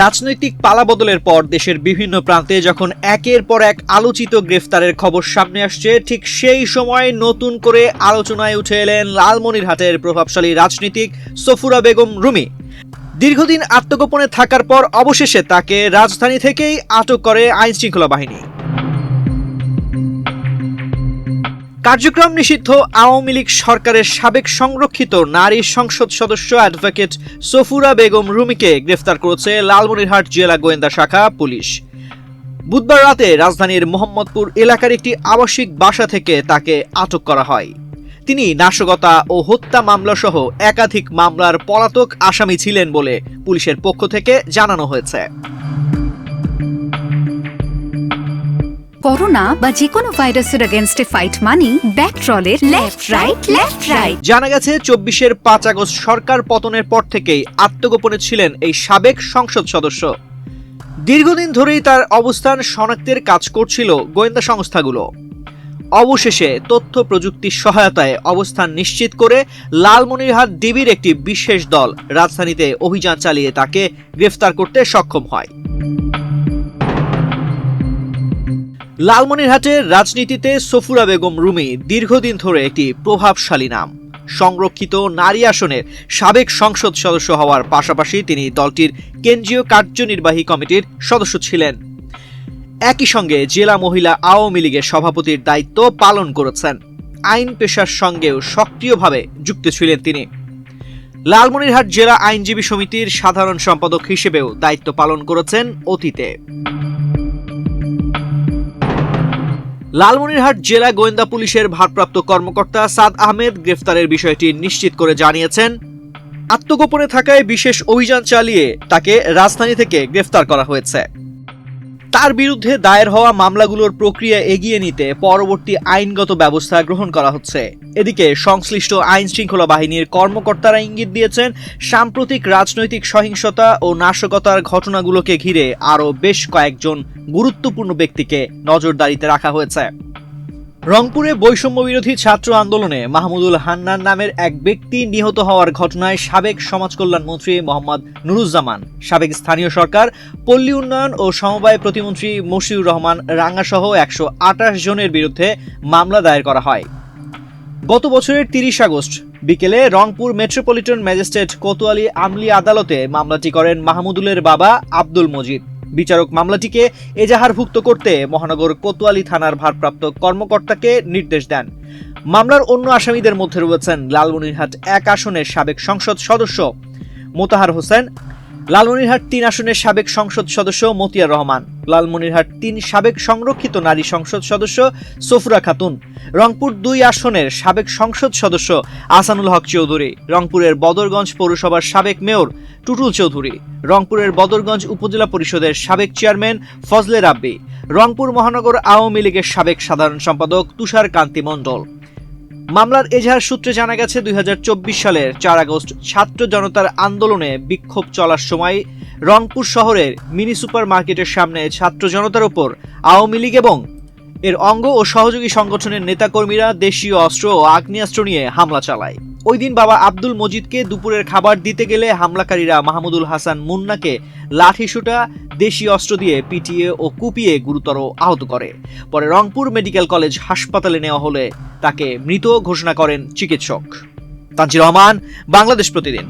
রাজনৈতিক পালাবদলের পর দেশের বিভিন্ন প্রান্তে যখন একের পর এক আলোচিত গ্রেফতারের খবর সামনে আসছে, ঠিক সেই সময় নতুন করে আলোচনায় উঠে এলেন লালমনিরহাটের প্রভাবশালী রাজনীতিক সফুরা বেগম রুমি। দীর্ঘদিন আত্মগোপনে থাকার পর অবশেষে তাকে রাজধানী থেকেই আটক করে আইনশৃঙ্খলা বাহিনী। কার্যক্রম নিষিদ্ধ আওয়ামী লীগ সরকারের সাবেক সংরক্ষিত নারী সংসদ সদস্য অ্যাডভোকেট সফুরা বেগম রুমিকে গ্রেফতার করেছে লালমনিরহাট জেলা গোয়েন্দা শাখা পুলিশ। বুধবার রাতে রাজধানীর মোহাম্মদপুর এলাকার একটি আবাসিক বাসা থেকে তাকে আটক করা হয়। তিনি নাশকতা ও হত্যা মামলা সহ একাধিক মামলার পলাতক আসামি ছিলেন বলে পুলিশের পক্ষ থেকে জানানো হয়েছে। করোনা বা যে কোনো ভাইরাসের এগেইনস্টে ফাইট মানি ব্যাকট্রলের লেফট রাইট। জানা গেছে 24-এর 5 আগস্ট সরকার পতনের পর থেকেই আত্মগোপনে ছিলেন এই সাবেক সংসদ সদস্য। দীর্ঘদিন ধরেই তার অবস্থান শনাক্তের কাজ করছিল গোয়েন্দা সংস্থাগুলো। অবশেষে তথ্য প্রযুক্তির সহায়তায় অবস্থান নিশ্চিত করে লালমনিরহাট ডিবির একটি বিশেষ দল রাজধানীতে অভিযান চালিয়ে তাকে গ্রেফতার করতে সক্ষম হয়। লালমনিরহাটের রাজনীতিতে সফুরা বেগম রুমি দীর্ঘদিন ধরে একটি প্রভাবশালী নাম। সংরক্ষিত নারী আসনের সাবেক সংসদ সদস্য হওয়ার পাশাপাশি তিনি দলটির কেন্দ্রীয় কার্যনির্বাহী কমিটির সদস্য ছিলেন। একই সঙ্গে জেলা মহিলা আওয়ামী লীগের সভাপতির দায়িত্ব পালন করেছেন। আইন পেশার সঙ্গেও সক্রিয়ভাবে যুক্ত ছিলেন তিনি। লালমনিরহাট জেলা আইনজীবী সমিতির সাধারণ সম্পাদক হিসেবেও দায়িত্ব পালন করেছেন অতীতে। লালমনিরহাট জেলা গোয়েন্দা পুলিশের ভারপ্রাপ্ত কর্মকর্তা সাদ আহমেদ গ্রেফতারের বিষয়টি নিশ্চিত করে জানিয়েছেন, আত্মগোপনে থাকায় বিশেষ অভিযান চালিয়ে তাকে রাজধানী থেকে গ্রেফতার করা হয়েছে। তার বিরুদ্ধে দায়ের হওয়া মামলাগুলোর প্রক্রিয়া এগিয়ে নিতে পরবর্তী আইনগত ব্যবস্থা গ্রহণ করা হচ্ছে। এদিকে সংশ্লিষ্ট আইন শৃঙ্খলা বাহিনীর কর্মকর্তারা ইঙ্গিত দিয়েছেন, সাম্প্রতিক রাজনৈতিক সহিংসতা ও নাশকতার ঘটনাগুলোকে ঘিরে আরও বেশ কয়েকজন গুরুত্বপূর্ণ ব্যক্তিকে নজরদারিতে রাখা হয়েছে। রংপুরে বৈষম্য বিরোধী ছাত্র আন্দোলনে মাহমুদুল হান্নান নামের এক ব্যক্তি নিহত হওয়ার ঘটনায় সাবেক সমাজ কল্যাণ মন্ত্রী মোহাম্মদ নুরুজ্জামান, সাবেক স্থানীয় সরকার, পল্লী উন্নয়ন ও সমবায় প্রতিমন্ত্রী মশিউর রহমান রাঙ্গা সহ 128 জনের বিরুদ্ধে মামলা দায়ের করা হয়। গত বছরের 30 আগস্ট বিকেলে রংপুর মেট্রোপলিটন ম্যাজিস্ট্রেট কোতোয়ালি আমলি আদালতে মামলাটি করেন মাহমুদুলের বাবা আব্দুল মজিদ। বিচারক মামলাটিকে এজাহারভুক্ত করতে মহানগর কোতোয়ালি থানার ভারপ্রাপ্ত কর্মকর্তাকে নির্দেশ দেন। মামলার অন্য আসামিদের মধ্যে রয়েছেন লালমনিরহাট 1 আসনের সাবেক সংসদ সদস্য মোতাহার হোসেন, লালমনিরহাট 3 আসনের সাবেক সংসদ সদস্য মতিয়ার রহমান, লালমনিরহাট 3 সাবেক সংরক্ষিত নারী সংসদ সদস্য সফুরা খাতুন, রংপুর 2 আসনের সাবেক সংসদ সদস্য আহসানুল হক চৌধুরী, রংপুরের বদরগঞ্জ পৌরসভার সাবেক মেয়র টুটুল চৌধুরী, রংপুরের বদরগঞ্জ উপজেলা পরিষদের সাবেক চেয়ারম্যান ফজলে রাব্বি, রংপুর মহানগর আওয়ামী লীগের সাবেক সাধারণ সম্পাদক তুষার কান্তি মণ্ডল। মামলার এজাহার সূত্রে জানা গেছে, 2024 সালের 4 আগস্ট ছাত্র জনতার আন্দোলনে বিক্ষোভ চলার সময় রংপুর শহরের মিনি সুপার মার্কেটের সামনে ছাত্র জনতার উপর আওয়ামী লীগ এবং এর অঙ্গ ও সহযোগী সংগঠনের নেতাকর্মীরা দেশীয় অস্ত্র ও আগ্নেয়াস্ত্র নিয়ে হামলা চালায়। ওই দিন বাবা আব্দুল মজিদকে দুপুরের খাবার দিতে গেলে হামলাকারীরা মাহমুদুল হাসান মুন্নাকে লাঠিসোঁটা, দেশীয় অস্ত্র দিয়ে পিটিয়ে ও কুপিয়ে গুরুতর আহত করে। পরে রংপুর মেডিকেল কলেজ হাসপাতালে নেওয়া হলে তাকে মৃত ঘোষণা করেন চিকিৎসক। তানজির রহমান, বাংলাদেশ প্রতিদিন।